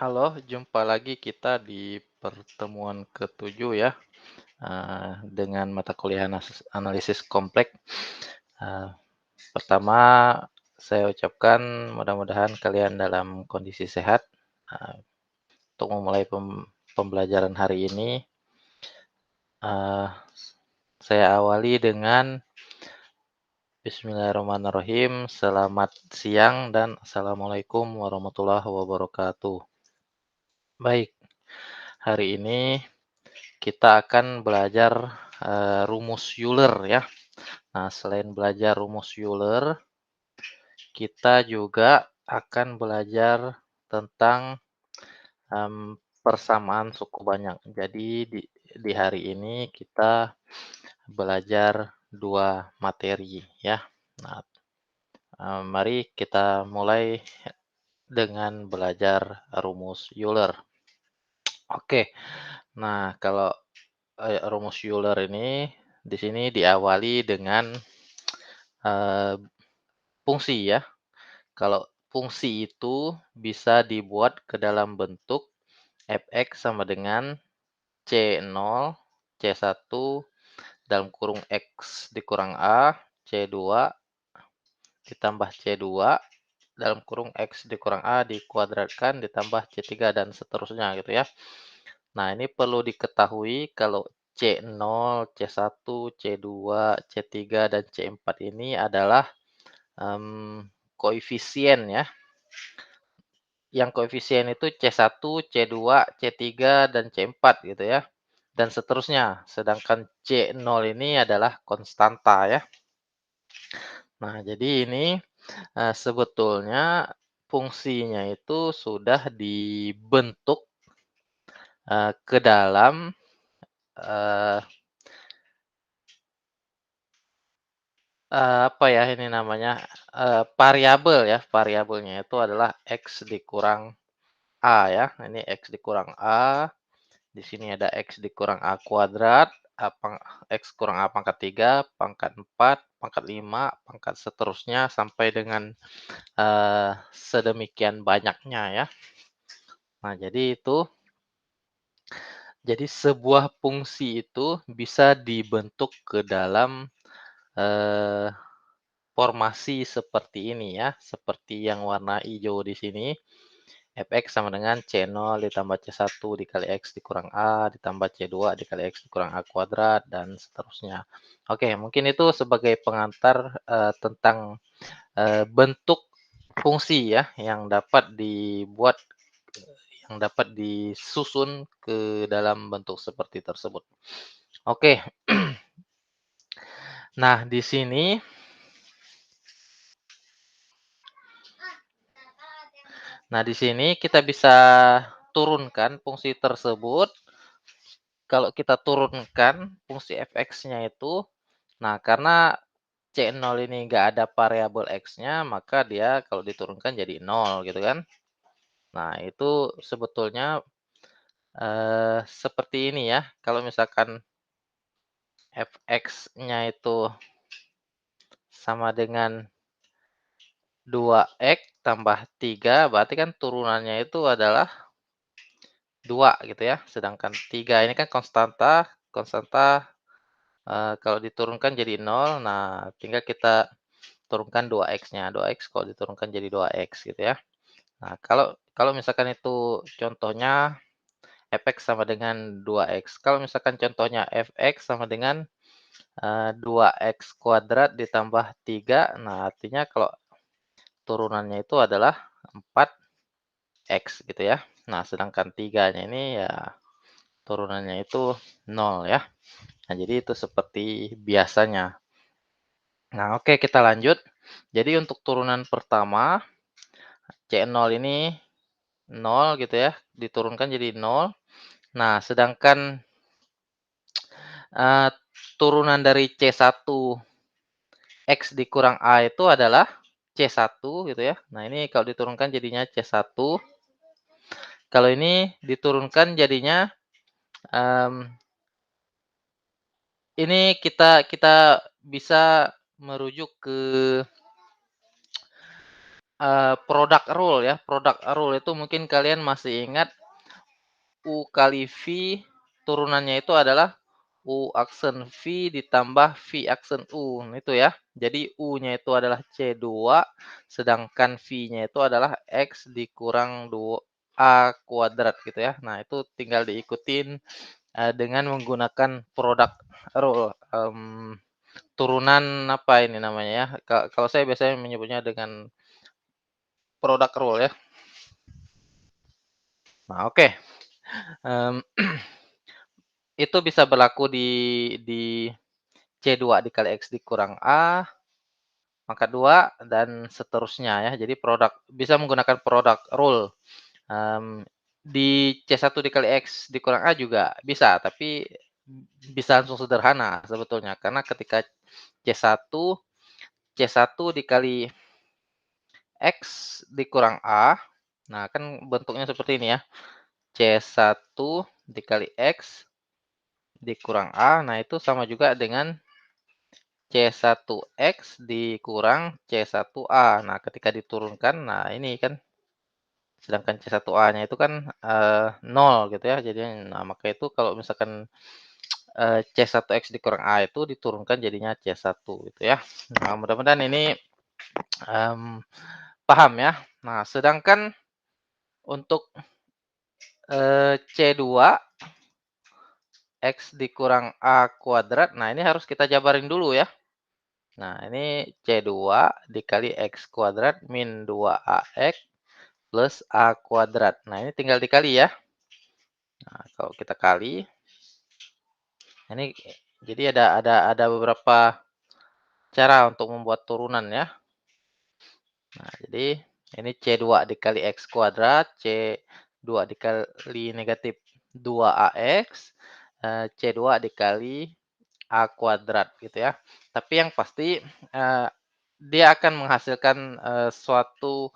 Halo, jumpa lagi kita di pertemuan ketujuh ya, dengan mata kuliah analisis kompleks. Eee, Pertama, saya ucapkan mudah-mudahan kalian dalam kondisi sehat. Eee, untuk memulai pembelajaran hari ini, eee, saya awali dengan bismillahirrahmanirrahim. Selamat siang dan assalamualaikum warahmatullahi wabarakatuh. Baik, hari ini kita akan belajar, rumus Euler ya. Nah, selain belajar rumus Euler, kita juga akan belajar tentang, persamaan suku banyak. Jadi di hari ini kita belajar 2 materi ya. Nah, mari kita mulai dengan belajar rumus Euler. Oke, nah kalau, rumus Euler ini di sini diawali dengan Eee, fungsi ya. Kalau fungsi itu bisa dibuat ke dalam bentuk fx sama dengan C0, C1 dalam kurung X dikurang A, C2 ditambah C2 dalam kurung X dikurang A dikuadratkan ditambah C3 dan seterusnya gitu ya. Nah, ini perlu diketahui kalau C0, C1, C2, C3, dan C4 ini adalah koefisien ya, yang koefisien itu C1, C2, C3, dan C4 gitu ya, dan seterusnya. Sedangkan C0 ini adalah konstanta ya. Nah, jadi ini, sebetulnya fungsinya itu sudah dibentuk, ke dalam, eee apa ya ini namanya, variabel ya, variabelnya itu adalah X dikurang A ya, ini X dikurang A. Di sini ada X dikurang A kuadrat, X kurang A pangkat 3, pangkat 4, pangkat 5, pangkat seterusnya sampai dengan, sedemikian banyaknya ya. Nah, jadi sebuah fungsi itu bisa dibentuk ke dalam, eee, formasi seperti ini ya, seperti yang warna hijau di sini. Fx sama dengan C0 ditambah C1 dikali X dikurang A ditambah C2 dikali X dikurang A kuadrat dan seterusnya. Oke, mungkin itu sebagai pengantar, tentang, bentuk fungsi ya yang dapat disusun ke dalam bentuk seperti tersebut. Oke. Nah, di sini kita bisa turunkan fungsi tersebut. Kalau kita turunkan fungsi fx-nya itu, nah karena C0 ini nggak ada variabel X-nya, maka dia kalau diturunkan jadi 0 gitu kan. Nah, itu sebetulnya, seperti ini ya, kalau misalkan fx-nya itu sama dengan 2x tambah 3, berarti kan turunannya itu adalah 2 gitu ya, sedangkan 3 ini kan konstanta, konstanta, kalau diturunkan jadi 0, nah tinggal kita turunkan 2x-nya, 2x kalau diturunkan jadi 2x gitu ya. Nah, kalau kalau misalkan itu contohnya fx sama dengan 2x. Kalau misalkan contohnya fx sama dengan, 2x kuadrat ditambah 3, nah artinya kalau turunannya itu adalah 4x gitu ya. Nah, sedangkan 3-nya ini ya turunannya itu 0 ya. Nah, jadi itu seperti biasanya. Nah, oke kita lanjut. Jadi untuk turunan pertama, C0 ini 0 gitu ya, diturunkan jadi 0. Nah, sedangkan, eee, turunan dari C1 X dikurang A itu adalah C1 gitu ya. Nah, ini kalau diturunkan jadinya C1. Kalau ini diturunkan jadinya, mmm, ini kita bisa merujuk ke, product rule ya, product rule itu mungkin kalian masih ingat U kali V turunannya itu adalah U aksen V ditambah V aksen U, itu ya. Jadi U-nya itu adalah C2, sedangkan V-nya itu adalah X dikurang 2A kuadrat gitu ya. Nah, itu tinggal diikutin dengan menggunakan product rule. Turunan apa ini namanya ya, kalau saya biasanya menyebutnya dengan product rule ya. Nah, oke. Mmm, itu bisa berlaku di C2 dikali X dikurang A, pangkat 2, dan seterusnya ya. Jadi bisa menggunakan product rule. Di C1 dikali X dikurang A juga bisa, tapi bisa langsung sederhana sebetulnya. Karena ketika C1, C1 dikali X dikurang A, nah kan bentuknya seperti ini ya. C1 dikali X dikurang A, nah itu sama juga dengan C1X dikurang C1A. Nah, ketika diturunkan, nah ini kan sedangkan C1A-nya itu kan, 0 gitu ya. Jadi, nah maka itu kalau misalkan, C1X dikurang A itu diturunkan jadinya C1 gitu ya. Nah, mudah-mudahan ini, mmm, paham ya. Nah, sedangkan untuk, C2 X dikurang A kuadrat, nah ini harus kita jabarin dulu ya. Nah, ini C2 dikali X kuadrat min 2AX plus A kuadrat. Nah, ini tinggal dikali ya. Nah, kalau kita kali, ini jadi ada beberapa cara untuk membuat turunan ya. Nah, jadi ini C2 dikali X kuadrat, C2 dikali negatif 2AX, C2 dikali A kuadrat gitu ya. Tapi yang pasti, dia akan menghasilkan, suatu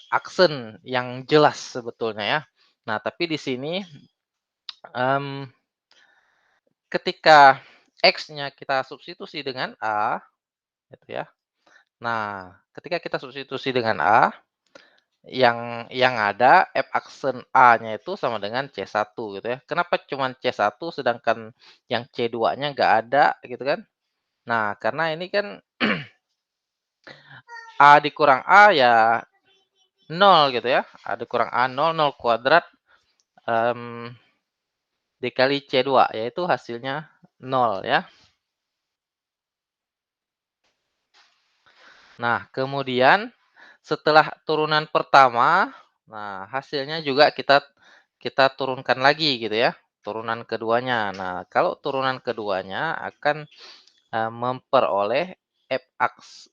aksen yang jelas sebetulnya ya. Nah, tapi di sini, mmm, ketika X-nya kita substitusi dengan A, gitu ya. Nah, ketika kita substitusi dengan A, yang ada F aksen A-nya itu sama dengan C1 gitu ya. Kenapa cuman C1 sedangkan yang C2-nya nggak ada gitu kan? Nah, karena ini kan A dikurang A ya 0 gitu ya. A dikurang A 0, 0 kuadrat, mmm, dikali C2, yaitu hasilnya 0 ya. Nah, kemudian setelah turunan pertama, nah hasilnya juga kita kita turunkan lagi gitu ya, turunan keduanya. Nah, kalau turunan keduanya akan, memperoleh F aks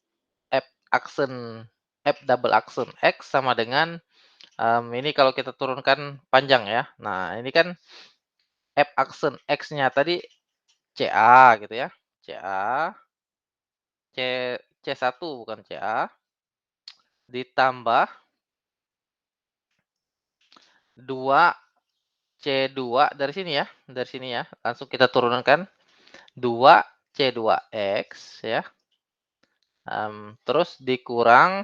F aksen F double aksen X sama dengan, ini kalau kita turunkan panjang ya. Nah, ini kan F aksen X-nya tadi CA gitu ya, CA, C C1 bukan CA, ditambah 2 C2 dari sini ya, langsung kita turunkan 2 C2X ya, terus dikurang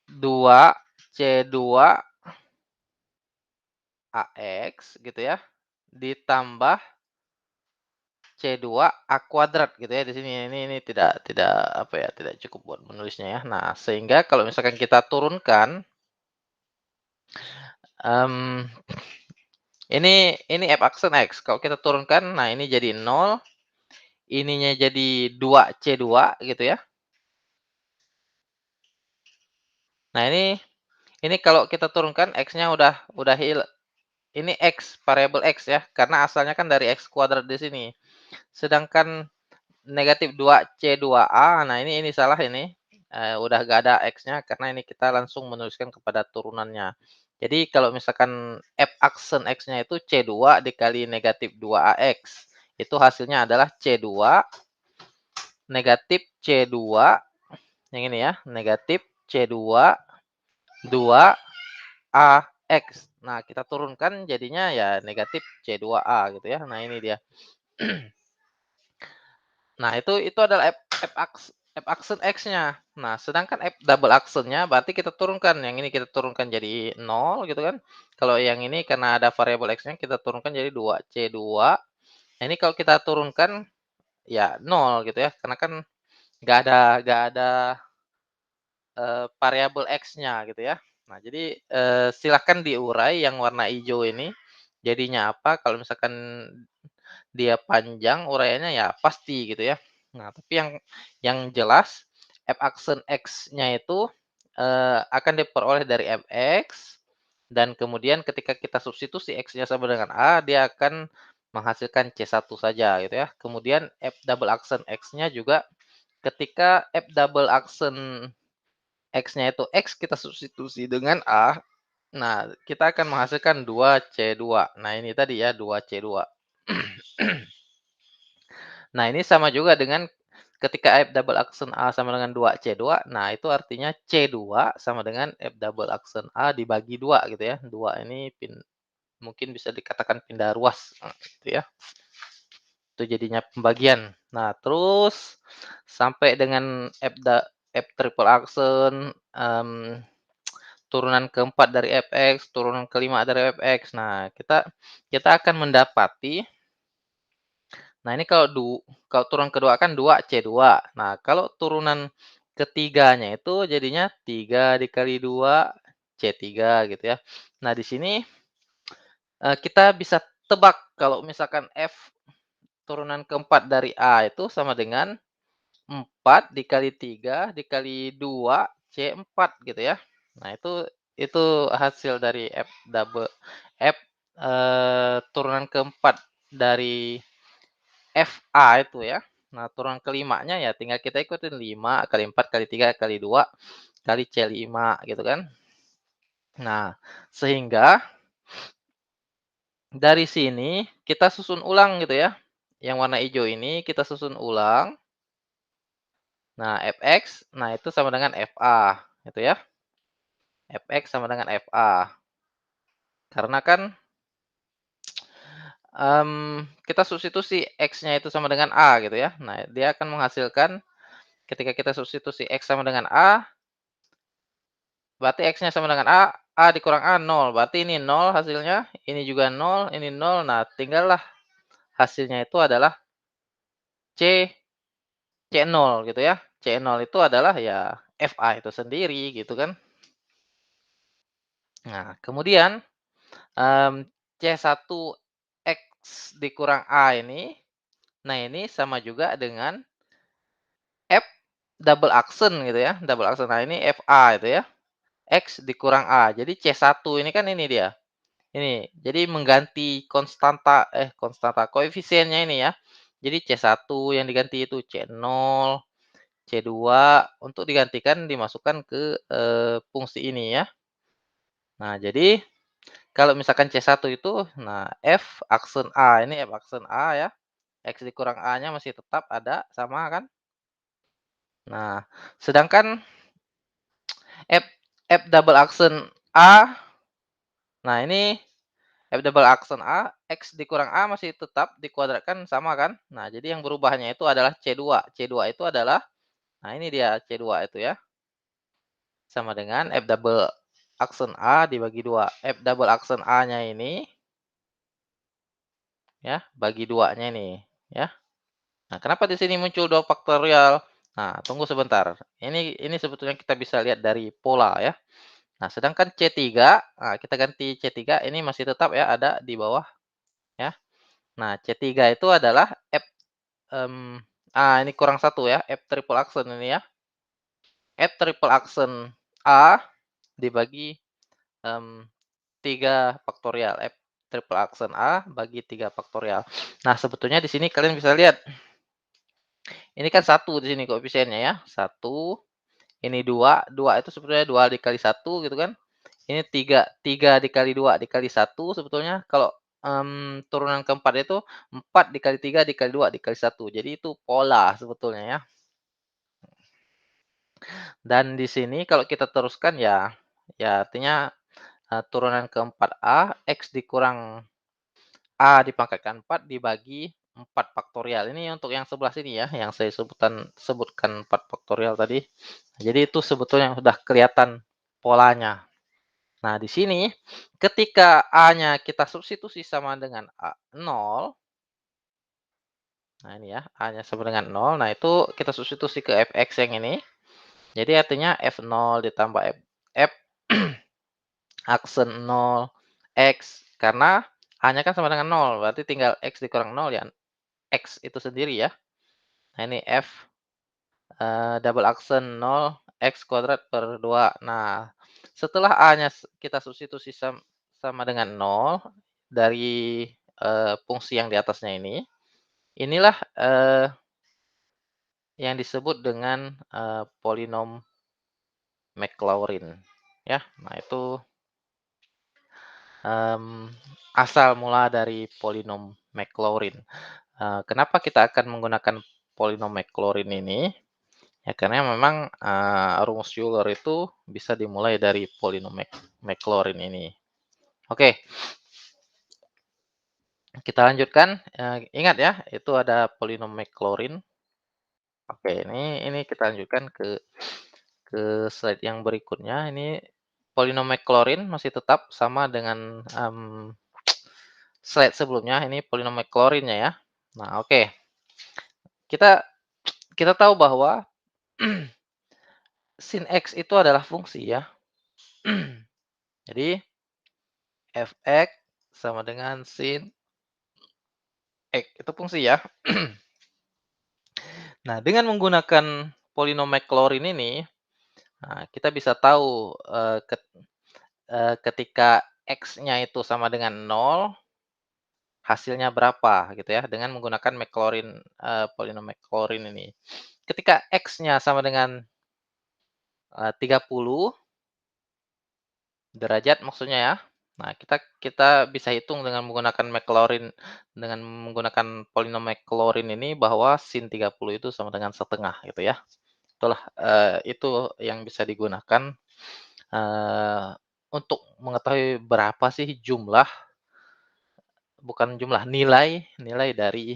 2 C2 AX gitu ya, ditambah C2 A kuadrat gitu ya di sini. Ini tidak apa ya, tidak cukup buat menulisnya ya. Nah, sehingga kalau misalkan kita turunkan, mmm, ini F aksen X, kalau kita turunkan, nah ini jadi 0, ininya jadi 2C2 gitu ya. Nah, ini kalau kita turunkan X-nya udah ini X, variabel X ya, karena asalnya kan dari X kuadrat di sini. Sedangkan negatif 2C2A, nah ini salah ini, udah nggak ada X-nya karena ini kita langsung menuliskan kepada turunannya. Jadi kalau misalkan F aksen X-nya itu C2 dikali negatif 2AX, itu hasilnya adalah C2 negatif C2, yang ini ya, negatif C2 2AX. Nah, kita turunkan jadinya ya negatif C2A gitu ya. Nah, ini dia. Nah, itu adalah F F aks F aksen X-nya. Nah, sedangkan F double aksennya berarti kita turunkan, yang ini kita turunkan jadi 0 gitu kan. Kalau yang ini karena ada variabel X-nya kita turunkan jadi 2C2. Nah, ini kalau kita turunkan ya 0 gitu ya, karena kan nggak ada variabel X-nya gitu ya. Nah, jadi, silahkan diurai yang warna hijau ini, jadinya apa, kalau misalkan dia panjang uraiannya ya pasti gitu ya. Nah, tapi yang jelas F aksen X-nya itu, akan diperoleh dari Fx dan kemudian ketika kita substitusi X-nya sama dengan A, dia akan menghasilkan C1 saja gitu ya. Kemudian F double aksen X-nya juga ketika F double aksen X-nya itu X kita substitusi dengan A, nah kita akan menghasilkan 2C2. Nah ini tadi ya 2C2. Nah ini sama juga dengan ketika F double aksen A sama dengan 2C2, nah itu artinya C2 sama dengan F double aksen A dibagi 2 gitu ya. 2 ini mungkin bisa dikatakan pindah ruas, gitu ya. Itu jadinya pembagian. Nah terus sampai dengan F triple aksen, turunan keempat dari Fx, turunan kelima dari Fx. Nah, kita akan mendapati, nah ini kalau turun kedua kan 2C2. Nah, kalau turunan ketiganya itu jadinya 3 dikali 2 C3 gitu ya. Nah, di sini, kita bisa tebak kalau misalkan F turunan keempat dari A itu sama dengan 4 dikali 3 dikali 2 C4 gitu ya. Nah, itu hasil dari F, turunan keempat dari FA itu ya. Nah, turunan kelimanya ya tinggal kita ikutin 5 kali 4 kali 3 kali 2 kali C5 gitu kan. Nah, sehingga dari sini kita susun ulang gitu ya. Yang warna hijau ini kita susun ulang. Nah, Fx, nah itu sama dengan Fa, gitu ya. Fx sama dengan Fa. Karena kan, kita substitusi X-nya itu sama dengan A gitu ya. Nah, dia akan menghasilkan ketika kita substitusi X sama dengan A, berarti X-nya sama dengan A dikurang A 0, berarti ini 0 hasilnya, ini juga 0, ini 0. Nah, tinggallah hasilnya itu adalah C C0 gitu ya. C0 itu adalah ya Fa itu sendiri gitu kan. Nah, kemudian, C1 X dikurang A ini, nah ini sama juga dengan F double aksen gitu ya, double aksen. Nah ini Fa itu ya, X dikurang A. Jadi C1 ini kan ini dia, ini. Jadi mengganti konstanta koefisiennya ini ya. Jadi C1 yang diganti itu C0, C2 untuk digantikan dimasukkan ke, fungsi ini ya. Nah jadi kalau misalkan C1 itu, nah F aksen A, ini F aksen A ya, X dikurang A-nya masih tetap ada, sama kan. Nah, sedangkan F F double aksen A, nah ini F double aksen A, X dikurang A masih tetap dikuadratkan sama kan. Nah, jadi yang berubahnya itu adalah C2. C2 itu adalah, nah ini dia C2 itu ya, sama dengan F double aksen A dibagi 2. F double aksen A-nya ini, ya, bagi 2-nya ini, ya. Nah, kenapa di sini muncul 2 faktorial? Nah, tunggu sebentar. Ini sebetulnya kita bisa lihat dari pola ya. Nah, sedangkan C3, nah kita ganti C3 ini masih tetap ya ada di bawah ya. Nah, C3 itu adalah mmm, ini kurang satu ya, F triple aksen ini ya. F triple aksen A dibagi, mmm, 3 faktorial. F triple aksen A bagi 3 faktorial. Nah, sebetulnya di sini kalian bisa lihat, ini kan satu di sini koefisiennya ya, satu, ini 2, 2 itu sebetulnya 2 dikali satu gitu kan. Ini 3, 3 dikali 2 dikali satu sebetulnya kalau, turunan keempat itu 4 dikali 3 dikali 2 dikali satu. Jadi itu pola sebetulnya ya. Dan di sini kalau kita teruskan ya artinya, turunan keempat A, X dikurang A dipangkatkan 4 dibagi 4 faktorial. Ini untuk yang sebelah sini ya, yang saya sebutkan 4 faktorial tadi. Jadi itu sebetulnya sudah kelihatan polanya. Nah, di sini ketika A-nya kita substitusi sama dengan 0, nah ini ya, A-nya sama dengan 0, nah itu kita substitusi ke fx yang ini. Jadi artinya f0 ditambah f aksen 0, x, karena A-nya kan sama dengan 0, berarti tinggal x dikurang 0 ya, x itu sendiri ya. Nah ini f double aksen 0, x kuadrat per 2. Nah, setelah A-nya kita substitusi sama dengan 0 dari, fungsi yang di atasnya ini, inilah, yang disebut dengan, polinom Maclaurin, ya. Nah itu, asal mula dari polinom Maclaurin. Kenapa kita akan menggunakan polinom Maclaurin ini? Ya karena memang, rumus Euler itu bisa dimulai dari polinom Maclaurin ini. Oke, kita lanjutkan, ingat ya, itu ada polinom Maclaurin. Oke, ini kita lanjutkan ke slide yang berikutnya. Ini polinom Maclaurin masih tetap sama dengan, slide sebelumnya, ini polinom Maclaurin-nya ya. Nah, oke. Kita kita tahu bahwa sin X itu adalah fungsi ya. Jadi fx sama dengan sin X, itu fungsi ya. Nah, dengan menggunakan polinom Maclaurin ini, nah, kita bisa tahu, ketika X-nya itu sama dengan 0, hasilnya berapa gitu ya, dengan menggunakan Maclaurin, polinom Maclaurin ini. Ketika X-nya sama dengan, 30 derajat maksudnya ya. Nah, kita kita bisa hitung dengan menggunakan polinom Maclaurin ini bahwa sin 30 itu sama dengan setengah gitu ya. Itulah, itu yang bisa digunakan, untuk mengetahui berapa sih nilai dari,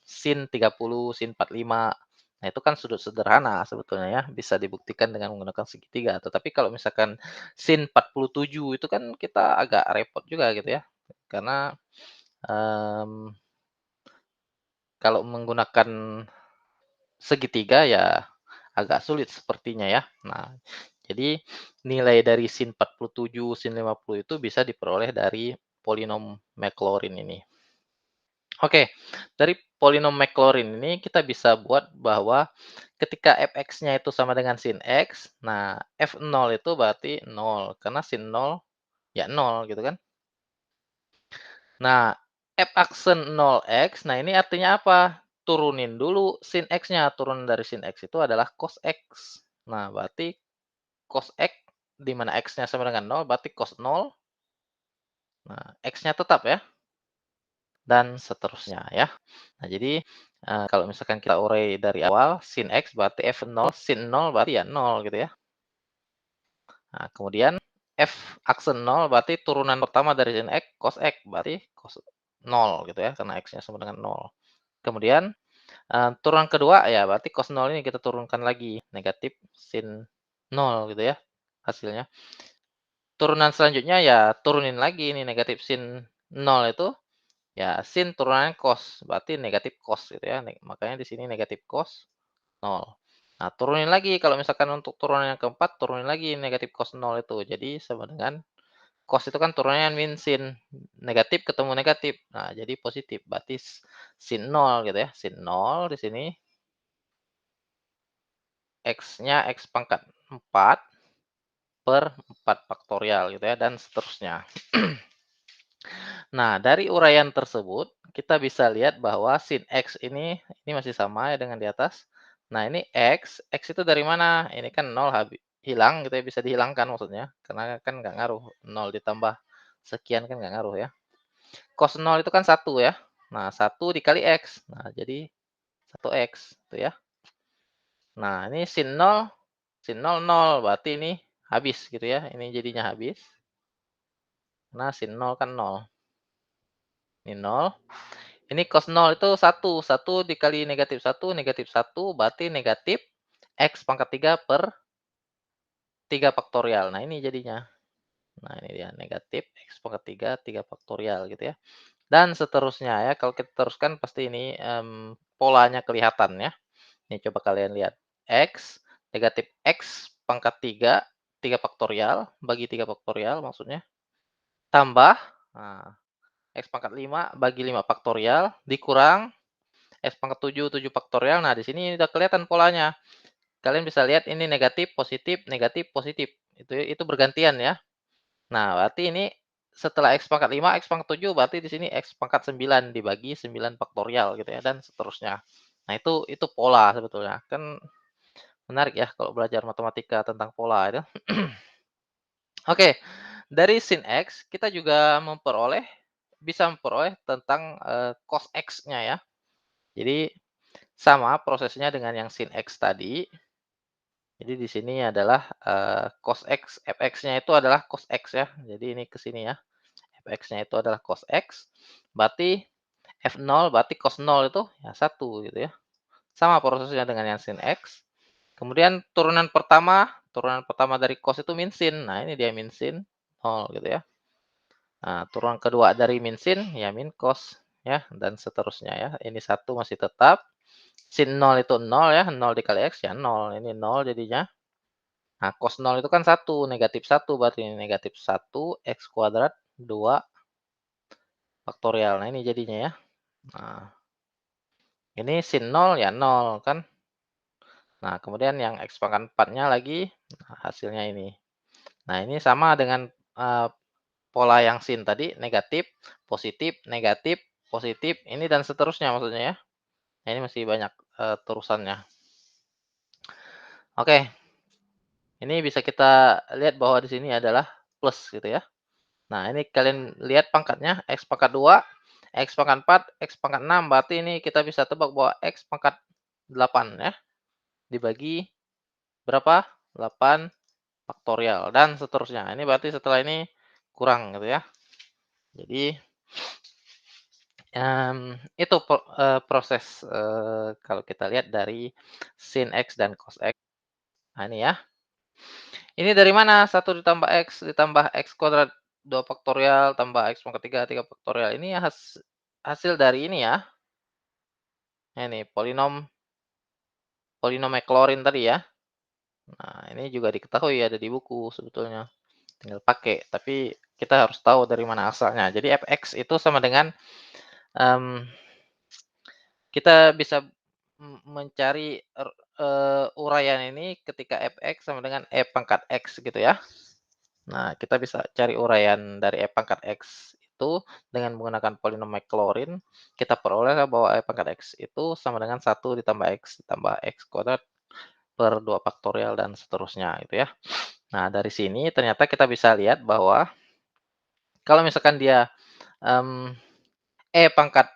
sin 30, sin 45. Nah, itu kan sudut sederhana sebetulnya ya, bisa dibuktikan dengan menggunakan segitiga. Tetapi kalau misalkan sin 47 itu kan kita agak repot juga gitu ya. Karena, mmm, kalau menggunakan segitiga ya agak sulit sepertinya ya. Nah, jadi nilai dari sin 47, sin 50 itu bisa diperoleh dari polinom Maclaurin ini. Oke, dari polinom Maclaurin ini kita bisa buat bahwa ketika fx-nya itu sama dengan sin x, nah f0 itu berarti 0, karena sin 0 ya 0 gitu kan. Nah, f aksen 0x, nah ini artinya apa? Turunin dulu sin x-nya, turun dari sin x itu adalah cos x. Nah, berarti cos x di mana x-nya sama dengan 0, berarti cos 0. Nah, x-nya tetap ya, dan seterusnya ya. Nah, jadi, kalau misalkan kita urai dari awal, sin X berarti F0, sin 0 berarti ya 0 gitu ya. Nah, kemudian F aksen 0 berarti turunan pertama dari sin X, cos X berarti cos 0 gitu ya, karena X-nya sama dengan 0. Kemudian, turunan kedua ya berarti cos 0 ini kita turunkan lagi, negatif sin 0 gitu ya hasilnya. Turunan selanjutnya ya turunin lagi ini negatif sin 0 itu, ya sin turunannya cos, berarti negatif cos gitu ya, makanya di sini negatif cos 0. Nah, turunin lagi kalau misalkan untuk turunan yang keempat, turunin lagi negatif cos 0 itu. Jadi sama dengan cos itu kan turunannya min sin, negatif ketemu negatif. Nah, jadi positif, berarti sin 0 gitu ya, sin 0 di sini, X-nya X pangkat 4 per 4 faktorial gitu ya, dan seterusnya. Nah, dari uraian tersebut, kita bisa lihat bahwa sin X ini masih sama ya dengan di atas. Nah, ini X itu dari mana? Ini kan 0 hilang gitu ya, bisa dihilangkan maksudnya, karena kan nggak ngaruh, 0 ditambah sekian kan nggak ngaruh ya. Cos 0 itu kan 1 ya. Nah, 1 dikali X. Nah, jadi 1X itu ya. Nah, ini sin 0, 0, berarti ini habis gitu ya, ini jadinya habis. Nah, sin 0 kan 0. Ini 0. Ini cos 0 itu 1 dikali negatif satu berarti negatif X pangkat 3 per 3 faktorial. Nah, ini jadinya. Nah, ini dia negatif X pangkat 3, 3 faktorial gitu ya. Dan seterusnya ya, kalau kita teruskan pasti ini, polanya kelihatan ya. Nih coba kalian lihat, X, negatif X pangkat 3, 3 faktorial, bagi 3 faktorial maksudnya, tambah, nah, X pangkat 5 bagi 5 faktorial, dikurang X pangkat 7, 7 faktorial. Nah, di sini udah kelihatan polanya. Kalian bisa lihat ini negatif, positif, negatif, positif. Itu bergantian ya. Nah, berarti ini setelah X pangkat 5, X pangkat 7, berarti di sini X pangkat 9 dibagi 9 faktorial gitu ya, dan seterusnya. Nah, itu pola sebetulnya. Kan menarik ya kalau belajar matematika tentang pola itu. Oke, dari sin X kita juga bisa memperoleh tentang, cos X-nya ya. Jadi sama prosesnya dengan yang sin X tadi. Jadi di sini adalah, cos X, fx-nya itu adalah cos X ya. Jadi ini ke sini ya. Fx-nya itu adalah cos X, berarti F0 berarti cos 0 itu ya 1 gitu ya. Sama prosesnya dengan yang sin X. Kemudian turunan pertama dari cos itu min sin. Nah, ini dia min sin 0 gitu ya. Nah, turunan kedua dari min sin ya min cos ya, dan seterusnya ya. Ini 1 masih tetap. Sin 0 itu 0 ya, 0 dikali X ya 0. Ini 0 jadinya. Nah, cos 0 itu kan 1, negatif 1 berarti ini negatif 1 X kuadrat 2 faktorial. Nah, ini jadinya ya. Nah, ini sin 0 ya 0 kan. Nah, kemudian yang X pangkat 4-nya lagi, nah, hasilnya ini. Nah, ini sama dengan, pola yang sin tadi, negatif, positif, ini dan seterusnya maksudnya ya. Nah, ini masih banyak, terusannya. Oke, ini bisa kita lihat bahwa di sini adalah plus gitu ya. Nah, ini kalian lihat pangkatnya, X pangkat 2, X pangkat 4, X pangkat 6, berarti ini kita bisa tebak bahwa X pangkat 8 ya, dibagi berapa? 8 faktorial dan seterusnya. Ini berarti setelah ini kurang gitu ya. Jadi, itu proses, kalau kita lihat dari sin X dan cos X. Nah, ini ya. Ini dari mana? 1 ditambah X kuadrat 2 faktorial tambah X pangkat 3, 3 faktorial. Ini hasil dari ini ya. Ini polinom Maclaurin tadi ya. Nah, ini juga diketahui ada di buku sebetulnya. Tinggal pakai, tapi kita harus tahu dari mana asalnya. Jadi fx itu sama dengan, mmm, kita bisa mencari uraian ini ketika fx sama dengan e pangkat x gitu ya. Nah, kita bisa cari uraian dari e pangkat x itu dengan menggunakan polinom Maclaurin, kita peroleh bahwa e pangkat x itu sama dengan 1 ditambah x kuadrat per 2 faktorial dan seterusnya gitu ya. Nah, dari sini ternyata kita bisa lihat bahwa kalau misalkan dia, mmm, E pangkat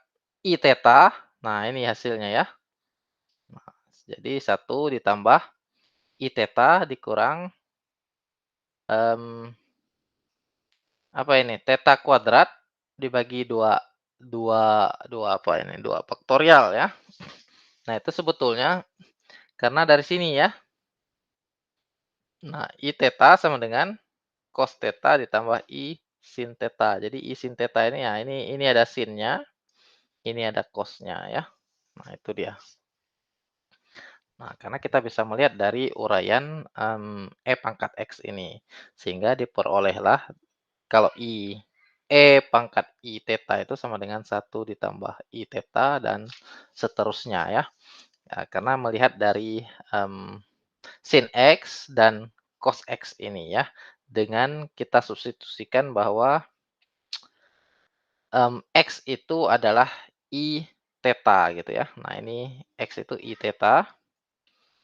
I theta, nah ini hasilnya ya. Jadi 1 ditambah I theta dikurang, mmm, apa ini, theta kuadrat dibagi 2 2 2 apa ini, 2 faktorial ya. Nah, itu sebetulnya karena dari sini ya. Nah, I theta sama dengan cos theta ditambah I sin theta. Jadi I sin theta ini ya, ini ada sinnya, ini ada cosnya ya. Nah, itu dia. Nah, karena kita bisa melihat dari uraian, E pangkat X ini, sehingga diperolehlah kalau E pangkat I theta itu sama dengan 1 ditambah I theta dan seterusnya ya. Ya, karena melihat dari, sin X dan cos X ini ya, dengan kita substitusikan bahwa, X itu adalah I theta gitu ya. Nah, ini X itu I theta.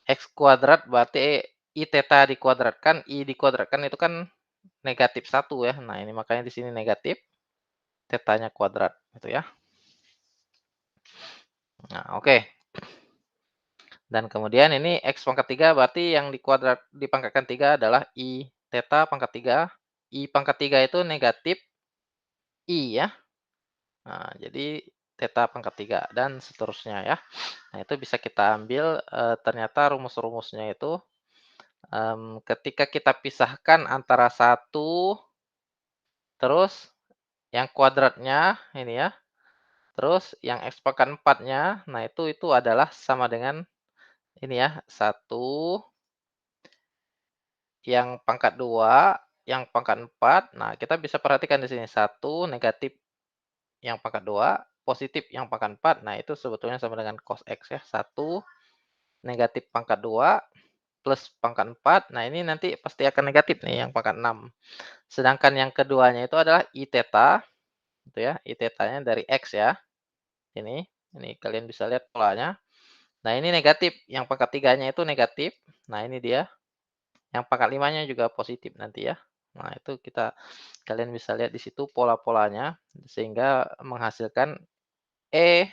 X kuadrat berarti I theta dikuadratkan, I dikuadratkan itu kan negatif 1 ya. Nah, ini makanya di sini negatif, tetanya kuadrat gitu ya. Nah, oke. Dan kemudian ini X pangkat 3 berarti yang dipangkatkan 3 adalah I theta pangkat 3. I pangkat 3 itu negatif I ya. Nah, jadi theta pangkat 3 dan seterusnya ya. Nah, itu bisa kita ambil, ternyata rumus-rumusnya itu, ketika kita pisahkan antara satu, terus yang kuadratnya ini ya, terus yang X pangkat 4-nya, nah itu adalah sama dengan ini ya, satu yang pangkat 2 yang pangkat 4. Nah, kita bisa perhatikan di sini, satu negatif yang pangkat 2 positif yang pangkat 4. Nah, itu sebetulnya sama dengan cos X ya, satu negatif pangkat 2 plus pangkat 4. Nah, ini nanti pasti akan negatif nih yang pangkat 6. Sedangkan yang keduanya itu adalah I theta, gitu ya, I theta-nya dari X ya, ini kalian bisa lihat polanya. Nah, ini negatif, yang pangkat 3-nya itu negatif. Nah, ini dia, yang pangkat 5-nya juga positif nanti ya. Nah, itu kalian bisa lihat di situ pola-polanya, sehingga menghasilkan E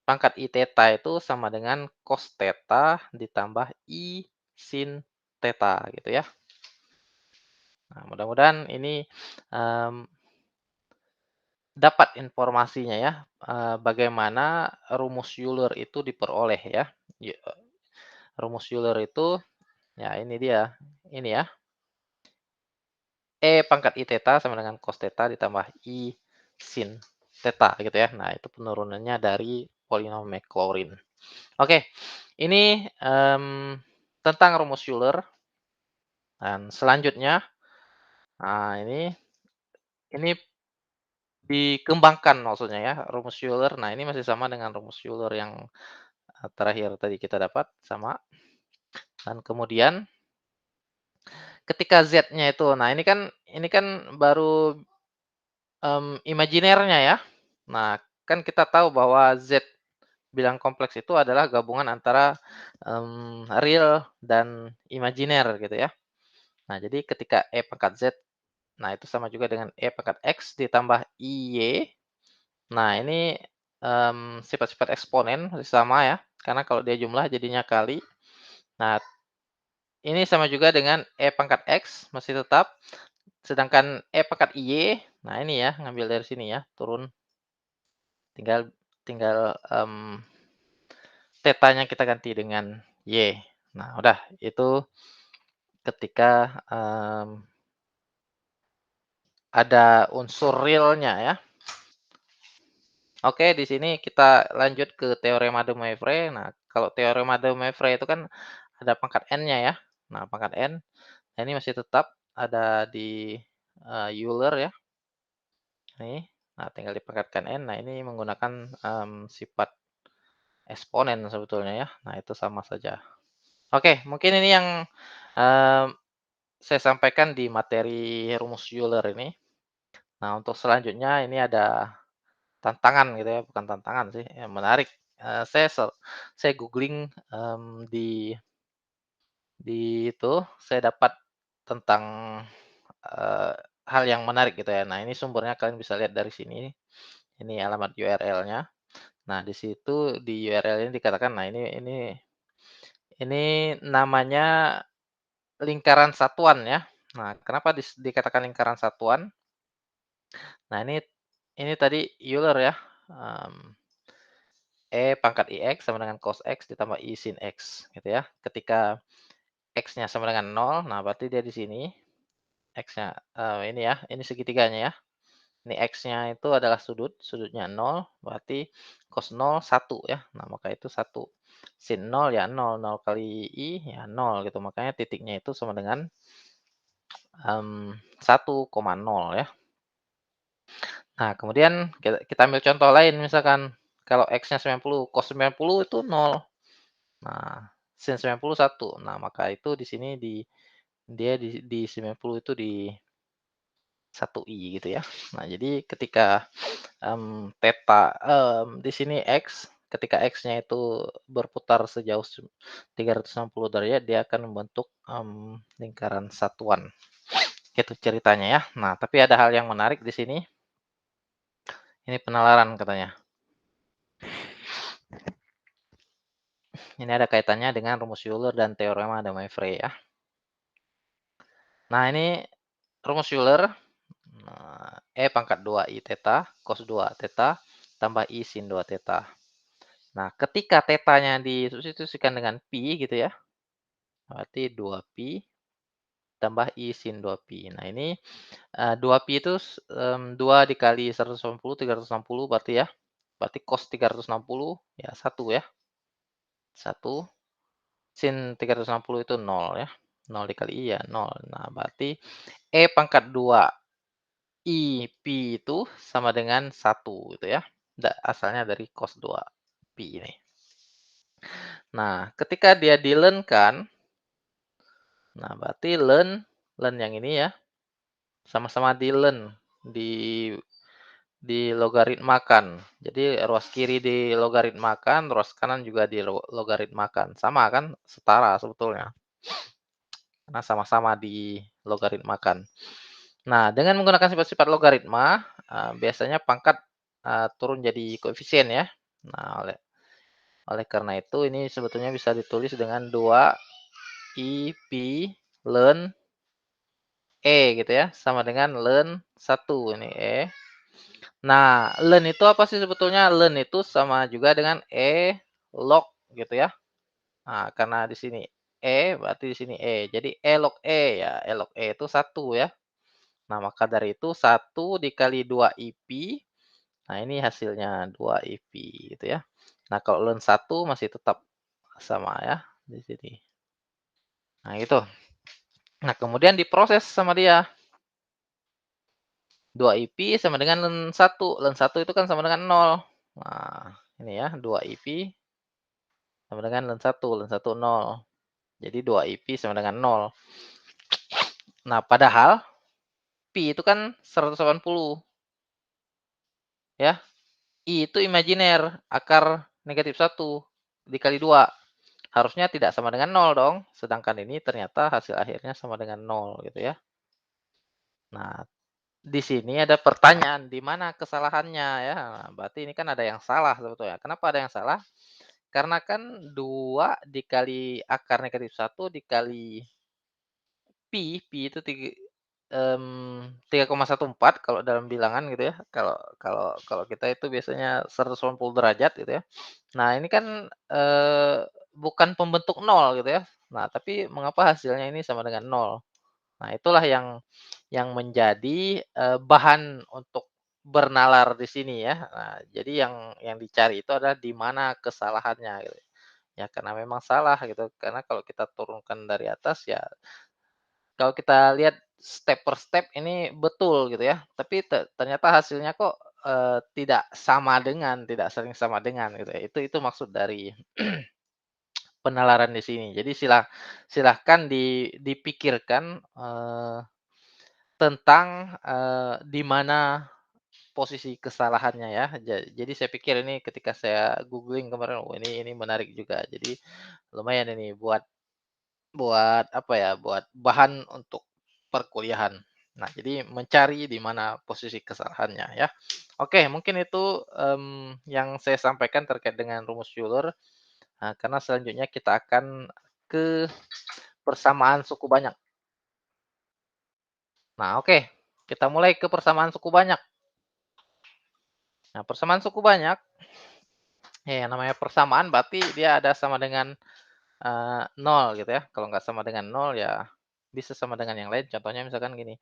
pangkat I theta itu sama dengan cos theta ditambah I sin theta gitu ya. Nah, mudah-mudahan ini, mmm, dapat informasinya ya, bagaimana rumus Euler itu diperoleh ya. Rumus Euler itu, ya ini dia, ini ya, E pangkat I theta sama dengan cos theta ditambah I sin theta gitu ya. Nah, itu penurunannya dari polinom Maclaurin. Oke, ini, tentang rumus Euler dan selanjutnya, nah ini dikembangkan maksudnya ya, rumus Euler. Nah, ini masih sama dengan rumus Euler yang, terakhir tadi kita dapat, sama. Dan kemudian ketika Z-nya itu, nah ini kan baru, imajinernya ya. Nah, kan kita tahu bahwa Z bilang kompleks itu adalah gabungan antara, real dan imajiner gitu ya. Nah, jadi ketika E pangkat Z, nah itu sama juga dengan E pangkat X ditambah IY. Nah, ini, sifat-sifat eksponen masih sama ya, karena kalau dia jumlah jadinya kali. Nah, ini sama juga dengan E pangkat X masih tetap, sedangkan E pangkat IY, nah ini ya, ngambil dari sini ya, turun, tinggal tinggal, tetanya kita ganti dengan Y. Nah, udah itu ketika, ada unsur realnya ya. Oke, di sini kita lanjut ke teorema de Moivre. Nah, kalau teorema de Moivre itu kan ada pangkat n-nya ya. Nah, pangkat n, nah ini masih tetap ada di, Euler ya, nih. Nah, tinggal dipangkatkan n. Nah, ini menggunakan, sifat eksponen sebetulnya ya. Nah, itu sama saja. Oke, mungkin ini yang, mmm, saya sampaikan di materi rumus Euler ini. Nah, untuk selanjutnya ini ada tantangan gitu ya, bukan tantangan sih, yang menarik. Saya googling, di itu, saya dapat tentang, eee, hal yang menarik gitu ya. Nah, ini sumbernya kalian bisa lihat dari sini, ini alamat URL-nya. Nah, di situ di URL ini dikatakan, nah ini namanya lingkaran satuan ya. Nah, kenapa dikatakan lingkaran satuan? Nah, ini tadi Euler ya, E pangkat IX sama dengan cos X ditambah I sin X gitu ya. Ketika X-nya sama dengan nol, nah berarti dia di sini X-nya, ini ya, ini segitiganya ya. Ini X-nya itu adalah sudutnya nol, berarti cos nol satu ya. Nah, maka itu satu. Sin nol ya nol, nol kali I ya nol gitu. Makanya titiknya itu sama dengan, 1,0 ya. Nah, kemudian kita ambil contoh lain misalkan, kalau X-nya 90, cos 90 itu nol. Nah, sin 90 1. Nah, maka itu di sini dia di 90 itu di 1i gitu ya. Nah, jadi ketika, theta, di sini X, ketika X-nya itu berputar sejauh 360 derajat, dia akan membentuk, lingkaran satuan. Itu ceritanya ya. Nah, tapi ada hal yang menarik di sini, ini penalaran katanya. Ini ada kaitannya dengan rumus Euler dan teorema de Moivre ya. Nah, ini rumus Euler, E pangkat 2 I theta, cos 2 theta, tambah I sin 2 theta. Nah, ketika tetanya disubstitusikan dengan pi gitu ya, berarti 2pi tambah I sin 2pi. Nah, ini 2pi itu 2 dikali 180, 360 berarti ya. Berarti cos 360 ya 1 ya. 1 sin 360 itu 0 ya. 0 dikali I ya 0. Nah, berarti E pangkat 2 I pi itu sama dengan 1 gitu ya. Asalnya dari cos 2 pi ini. Nah, ketika dia dileunkan, nah berarti len yang ini ya, sama-sama dileun, di logaritmakan. Jadi ruas kiri di logaritmakan, ruas kanan juga di logaritmakan. Sama kan? Setara sebetulnya. Karena sama-sama di logaritmakan. Nah, dengan menggunakan sifat-sifat logaritma, biasanya pangkat turun jadi koefisien ya. Nah, oleh oleh karena itu ini sebetulnya bisa ditulis dengan 2 I pi ln E gitu ya, sama dengan ln 1 ini E. Nah, ln itu apa sih sebetulnya? Ln itu sama juga dengan E log gitu ya. Nah, karena di sini E berarti di sini E. Jadi E log E ya, E log E itu 1 ya. Nah, maka dari itu 1 dikali 2 IP. Nah, ini hasilnya 2 IP gitu ya. Nah, kalau ln 1 masih tetap sama ya di sini. Nah, gitu. Nah, kemudian diproses sama dia. 2 IP sama dengan ln 1. Ln 1 itu kan sama dengan 0. Nah, ini ya 2 IP sama dengan ln 1. Ln 1 0. Jadi 2 IP sama dengan 0. Nah, padahal pi itu kan 180 ya. I itu imajiner, akar negatif 1 dikali 2. Harusnya tidak sama dengan 0 dong, sedangkan ini ternyata hasil akhirnya sama dengan 0 gitu ya. Nah, di sini ada pertanyaan, di mana kesalahannya ya? Nah, berarti ini kan ada yang salah sebetulnya. Kenapa ada yang salah? Karena kan 2 dikali akar negatif 1 dikali pi itu 3,14 kalau dalam bilangan gitu ya. Kalau kalau kalau kita itu biasanya 180 derajat gitu ya. Nah, ini kan, bukan pembentuk nol gitu ya. Nah, tapi mengapa hasilnya ini sama dengan nol. Nah, itulah yang menjadi, bahan untuk bernalar di sini ya. Nah, jadi yang dicari itu adalah di mana kesalahannya gitu. Ya karena memang salah gitu, karena kalau kita turunkan dari atas ya kalau kita lihat step per step ini betul gitu ya, tapi ternyata hasilnya kok, tidak sering sama dengan gitu ya. Itu maksud dari penalaran di sini. Jadi silahkan dipikirkan, tentang, di mana posisi kesalahannya ya. Jadi saya pikir ini ketika saya googling kemarin, oh ini menarik juga. Jadi lumayan ini buat buat apa ya, buat bahan untuk perkuliahan. Nah, jadi mencari di mana posisi kesalahannya ya. Oke, mungkin itu, yang saya sampaikan terkait dengan rumus Euler. Nah, karena selanjutnya kita akan ke persamaan suku banyak. Nah, oke, kita mulai ke persamaan suku banyak. Nah, persamaan suku banyak, ya yang namanya persamaan berarti dia ada sama dengan 0 gitu ya. Kalau nggak sama dengan 0 ya bisa sama dengan yang lain. Contohnya misalkan gini,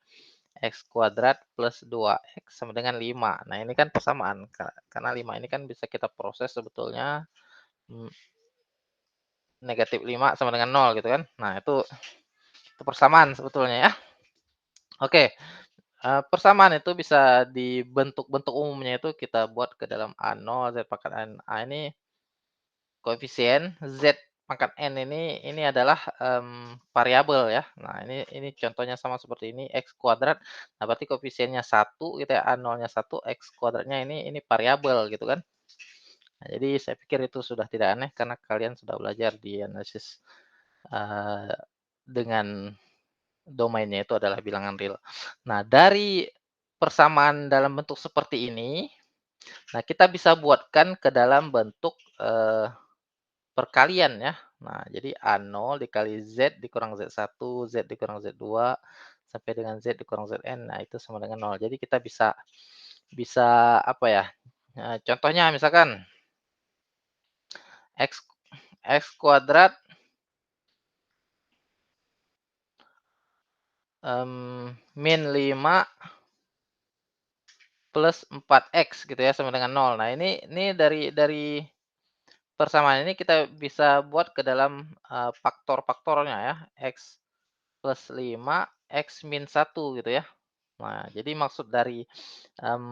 x kuadrat plus 2x sama dengan 5. Nah, ini kan persamaan. Karena 5 ini kan bisa kita proses sebetulnya mm, negatif 5 sama dengan 0 gitu kan. Nah, itu persamaan sebetulnya ya. Oke, persamaan itu bisa dibentuk-bentuk umumnya itu kita buat ke dalam A0, Z pangkat N. A ini koefisien, Z pangkat N ini adalah, variabel ya. Nah, ini contohnya sama seperti ini, X kuadrat. Nah, berarti koefisiennya 1 gitu ya, A0-nya 1, X kuadratnya ini variabel gitu kan. Nah, jadi saya pikir itu sudah tidak aneh karena kalian sudah belajar di analisis, eee, dengan domainnya itu adalah bilangan real. Nah, dari persamaan dalam bentuk seperti ini, nah kita bisa buatkan ke dalam bentuk, perkalian ya. Nah, jadi A0 dikali Z dikurang Z1, Z dikurang Z2, sampai dengan Z dikurang Zn. Nah, itu sama dengan 0. Jadi kita bisa bisa apa ya, Nah, contohnya misalkan X X kuadrat, min 5 plus 4X gitu ya, sama dengan 0. Nah, ini dari persamaan ini kita bisa buat ke dalam, faktor-faktornya ya, X plus 5, X min 1 gitu ya. Nah, jadi maksud dari,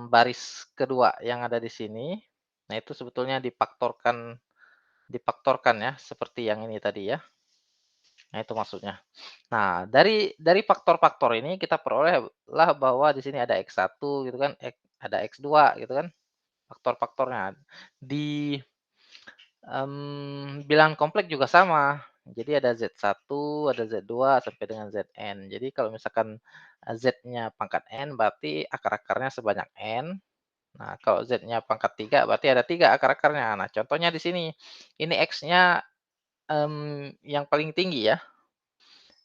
baris kedua yang ada di sini, nah itu sebetulnya difaktorkan difaktorkan ya, seperti yang ini tadi ya. Nah, itu maksudnya. Nah, dari faktor-faktor ini kita perolehlah bahwa di sini ada X1 gitu kan, ada X2 gitu kan, faktor-faktornya. Di, bilangan kompleks juga sama. Jadi ada Z1, ada Z2, sampai dengan Zn. Jadi kalau misalkan, Z-nya pangkat n berarti akar-akarnya sebanyak n. Nah, kalau Z-nya pangkat 3 berarti ada 3 akar-akarnya. Nah, contohnya di sini, ini X-nya, yang paling tinggi ya.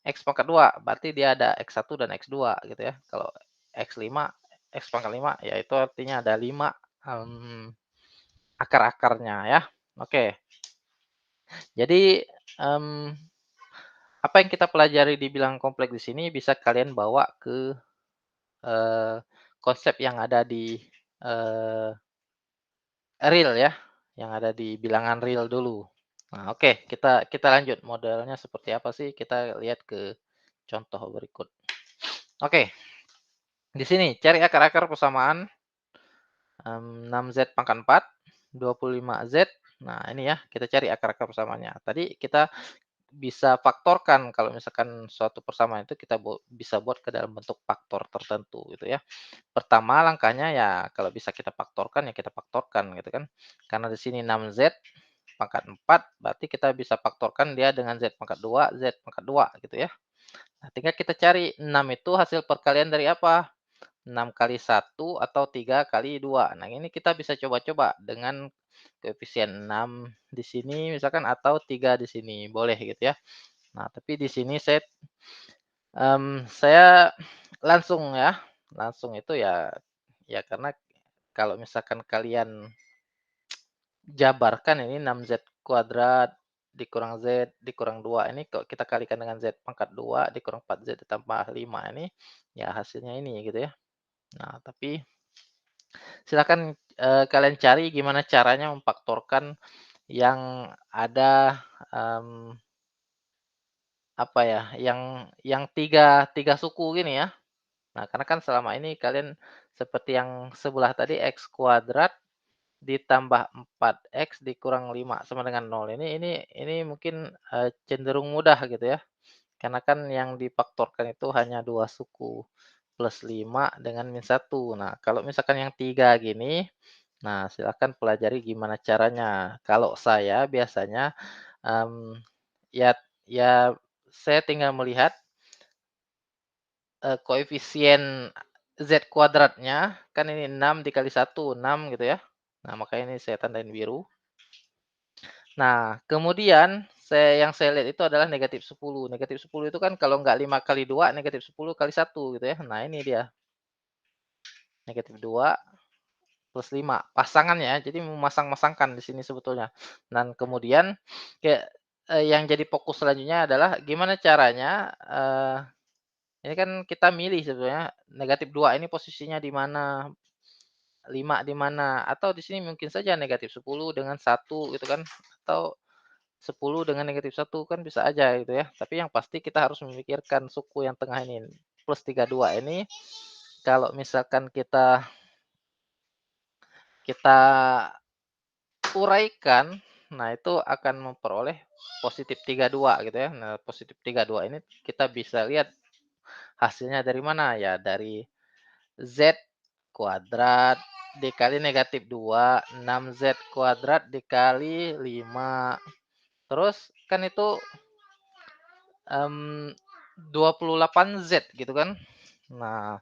X pangkat 2 berarti dia ada X1 dan X2 gitu ya. Kalau X5, X pangkat 5, ya itu artinya ada 5, akar-akarnya ya. Oke, jadi, mmm, apa yang kita pelajari di bilangan kompleks di sini bisa kalian bawa ke, eee, konsep yang ada di, eee, real ya, yang ada di bilangan real dulu. Nah, oke, kita kita lanjut, modelnya seperti apa sih, kita lihat ke contoh berikut. Oke, di sini cari akar-akar persamaan, 6Z pangkat 4, 25Z. Nah, ini ya, kita cari akar-akar persamaannya. Tadi kita bisa faktorkan kalau misalkan suatu persamaan itu kita bisa buat ke dalam bentuk faktor tertentu gitu ya. Pertama langkahnya ya kalau bisa kita faktorkan ya kita faktorkan gitu kan. Karena di sini 6Z pangkat 4 berarti kita bisa faktorkan dia dengan Z pangkat 2, Z pangkat 2 gitu ya. Nah, tinggal kita cari 6 itu hasil perkalian dari apa? 6 kali 1 atau 3 kali 2. Nah, ini kita bisa coba-coba dengan koefisien 6 di sini misalkan atau 3 di sini, boleh gitu ya. Nah, tapi di sini saya langsung ya, langsung itu ya ya karena kalau misalkan kalian jabarkan ini 6Z kuadrat dikurang Z dikurang 2 ini kok kita kalikan dengan Z pangkat 2 dikurang 4Z ditambah 5 ini, ya hasilnya ini gitu ya. Nah, tapi silakan, kalian cari gimana caranya memfaktorkan yang ada, apa ya, yang tiga suku gini ya. Nah, karena kan selama ini kalian seperti yang sebelah tadi X kuadrat ditambah 4X dikurang 5 sama dengan 0. Ini mungkin, cenderung mudah gitu ya, karena kan yang difaktorkan itu hanya 2 suku, plus 5 dengan min 1. Nah, kalau misalkan yang 3 gini, nah silakan pelajari gimana caranya. Kalau saya biasanya, mmm, ya ya saya tinggal melihat, koefisien Z kuadratnya, kan ini 6 dikali 1 6 gitu ya. Nah, makanya ini saya tandain biru. Nah, kemudian yang saya lihat itu adalah negatif 10. Negatif 10 itu kan kalau nggak 5 kali 2, negatif 10 kali 1 gitu ya. Nah, ini dia, negatif 2 plus 5 pasangannya, jadi memasang-masangkan di sini sebetulnya. Dan kemudian kayak, yang jadi fokus selanjutnya adalah gimana caranya, ini kan kita milih sebetulnya negatif 2 ini posisinya di mana, 5 di mana, atau di sini mungkin saja negatif 10 dengan 1 gitu kan, atau 10 dengan negatif 1 kan bisa aja gitu ya. Tapi yang pasti kita harus memikirkan suku yang tengah ini, plus 32 ini kalau misalkan kita kita uraikan, nah itu akan memperoleh positif 32 gitu ya. Nah, positif 32 ini kita bisa lihat hasilnya dari mana, ya dari Z kuadrat dikali negatif 2, 6Z kuadrat dikali 5. Terus kan itu, 28Z gitu kan. Nah,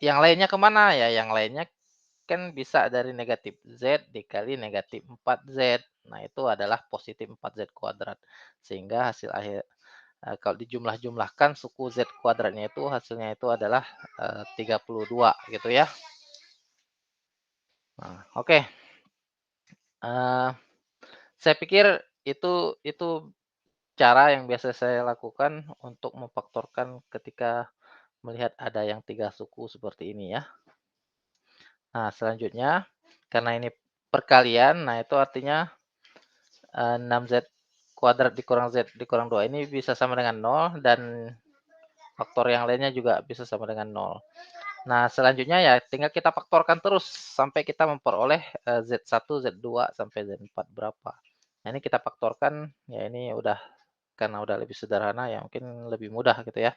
yang lainnya kemana ya? Yang lainnya kan bisa dari negatif Z dikali negatif 4Z. Nah, itu adalah positif 4Z kuadrat. Sehingga hasil akhir, kalau dijumlah-jumlahkan suku Z kuadratnya itu hasilnya itu adalah, 32 gitu ya. Nah, oke, eee, saya pikir itu cara yang biasa saya lakukan untuk memfaktorkan ketika melihat ada yang 3 suku seperti ini ya. Nah, selanjutnya karena ini perkalian, nah itu artinya 6Z kuadrat dikurang Z dikurang 2 ini bisa sama dengan nol dan faktor yang lainnya juga bisa sama dengan nol. Nah, selanjutnya ya tinggal kita faktorkan terus sampai kita memperoleh, Z1, Z2, sampai Z4 berapa. Nah, ini kita faktorkan, ya ini udah karena udah lebih sederhana ya mungkin lebih mudah gitu ya.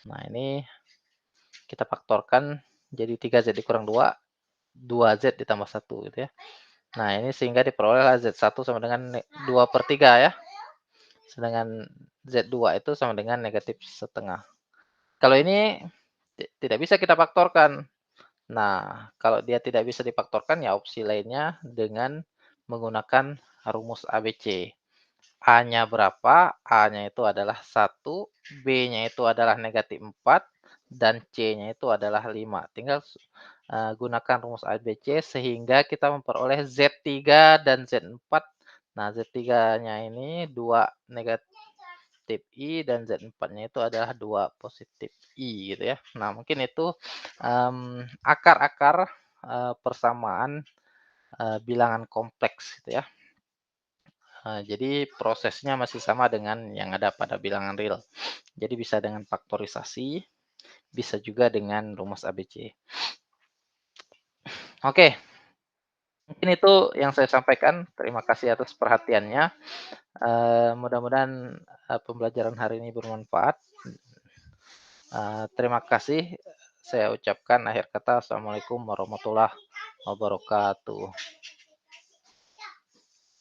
Nah, ini kita faktorkan jadi 3Z dikurang 2, 2Z ditambah 1 gitu ya. Nah, ini sehingga diperolehlah Z1 sama dengan 2/3 ya. Sedangkan Z2 itu sama dengan negatif setengah. Kalau ini tidak bisa kita faktorkan. Nah, kalau dia tidak bisa difaktorkan ya opsi lainnya dengan menggunakan rumus ABC. A-nya berapa? A-nya itu adalah 1, B-nya itu adalah negatif 4, dan C-nya itu adalah 5. Tinggal gunakan rumus ABC sehingga kita memperoleh Z3 dan Z4. Nah, Z3-nya ini 2 negatif I dan Z4-nya itu adalah 2 positif I gitu ya. Nah, mungkin itu akar-akar persamaan bilangan kompleks gitu ya. Jadi prosesnya masih sama dengan yang ada pada bilangan real. Jadi bisa dengan faktorisasi, bisa juga dengan rumus ABC. Oke, mungkin itu yang saya sampaikan. Terima kasih atas perhatiannya. Mudah-mudahan pembelajaran hari ini bermanfaat. Terima kasih. Saya ucapkan akhir kata, Assalamualaikum warahmatullahi wabarakatuh.